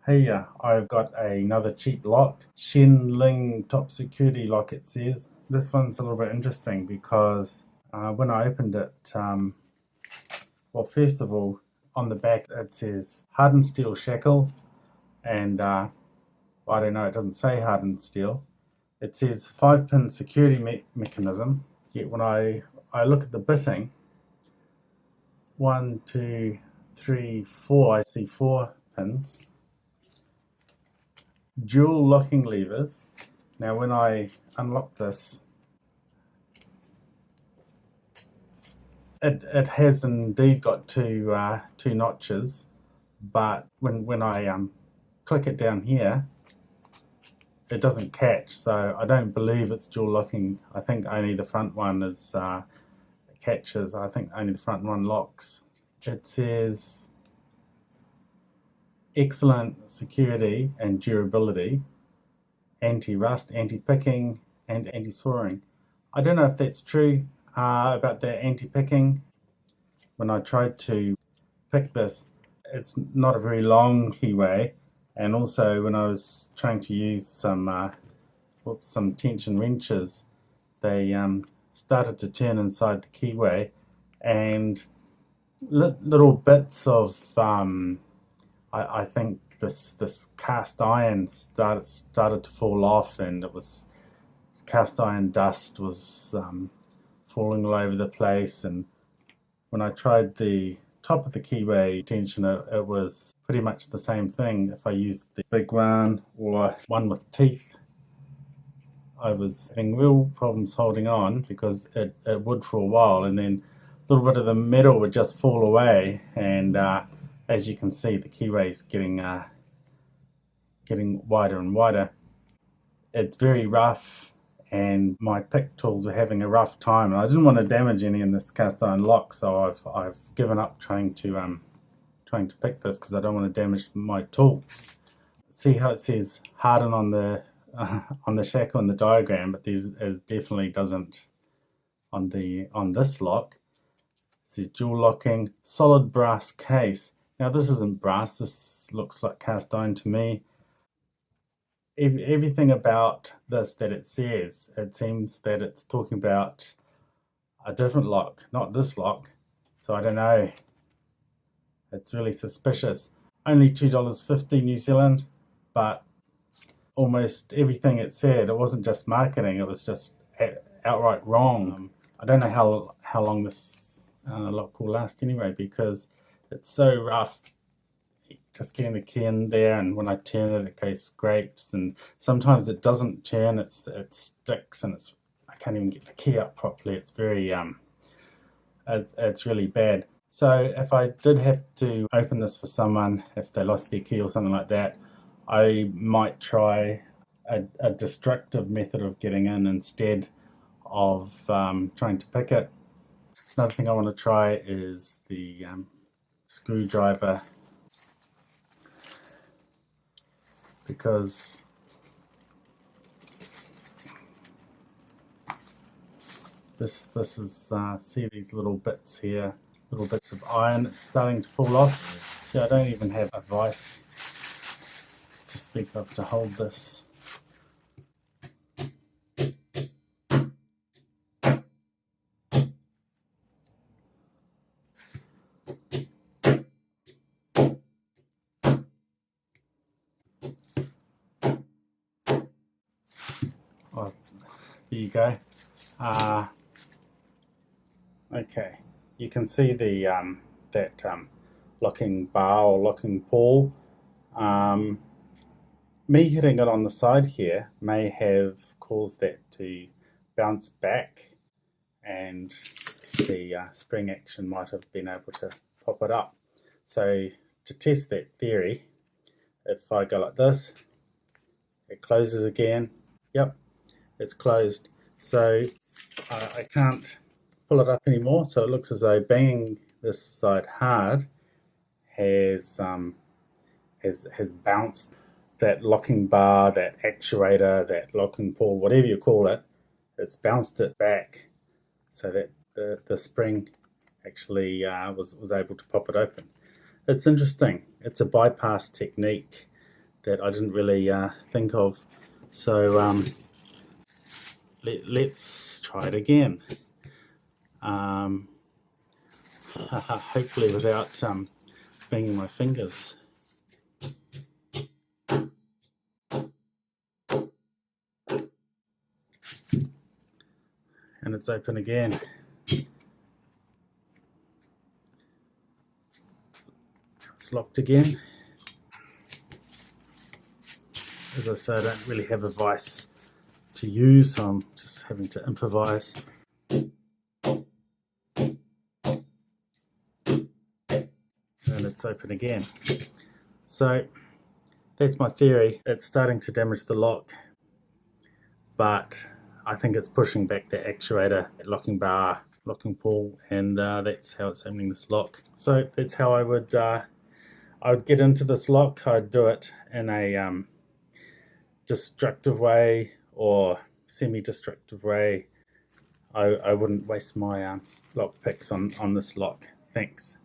Hey, I've got another cheap lock, Shenling Top Security Lock it says. This one's a little bit interesting because when I opened it, well, first of all, on the back it says hardened steel shackle, and I don't know, it doesn't say hardened steel. It says 5-pin security mechanism, yet when I look at the bitting, 1, 2, 3, 4, I see 4 pins. Dual locking levers. Now when I unlock this, it has indeed got two notches, but when I click it down here, it doesn't catch. So I don't believe it's dual locking. I think only the front one is catches. I think only the front one locks. It says excellent security and durability, anti-rust, anti-picking, and anti-soaring. I don't know if that's true about the anti-picking. When I tried to pick this, it's not a very long keyway, and also when I was trying to use some tension wrenches, they started to turn inside the keyway, and little bits of I think this cast iron started to fall off, and it was cast iron dust was falling all over the place. And when I tried the top of the keyway tension, it was pretty much the same thing. If I used the big one or one with teeth, I was having real problems holding on because it would for a while, and then a little bit of the metal would just fall away, and as you can see, the keyway is getting wider and wider. It's very rough, and my pick tools were having a rough time, and I didn't want to damage any in this cast iron lock, so I've given up trying to pick this because I don't want to damage my tools. See how it says harden on the shackle in the diagram, but it definitely doesn't on this lock. It says dual locking, solid brass case. Now this isn't brass, this looks like cast iron to me. Everything about this that it says, it seems that it's talking about a different lock, not this lock. So I don't know. It's really suspicious. Only $2.50 New Zealand, but almost everything it said, it wasn't just marketing, it was just outright wrong. I don't know how long this lock will last anyway, because it's so rough. Just getting the key in there, and when I turn it, it goes scrapes, and sometimes it doesn't turn, it sticks, and I can't even get the key up properly. It's very it's really bad. So if I did have to open this for someone, if they lost their key or something like that, I might try a destructive method of getting in instead of trying to pick it. Another thing I want to try is the screwdriver, because this is see these little bits here, little bits of iron, it's starting to fall off. See, I don't even have a vice to speak of to hold this. Oh, there you go. Okay, you can see the that locking bar or locking pawl. Me hitting it on the side here may have caused that to bounce back, and the spring action might have been able to pop it up. So to test that theory, if I go like this, it closes again. Yep, it's closed. So I can't pull it up anymore. So it looks as though banging this side hard has bounced that locking bar, that actuator, that locking pawl, whatever you call it. It's bounced it back so that the spring actually was able to pop it open. It's interesting. It's a bypass technique. that I didn't really think of. So let's try it again. Hopefully without banging my fingers. And it's open again. It's locked again. As I say, I don't really have a vice to use, so I'm just having to improvise. And it's open again. So that's my theory. It's starting to damage the lock, but I think it's pushing back the actuator, locking bar, locking pull, and that's how it's opening this lock. So that's how I would get into this lock. I'd do it in a destructive way or semi-destructive way. I wouldn't waste my lock picks on this lock. Thanks.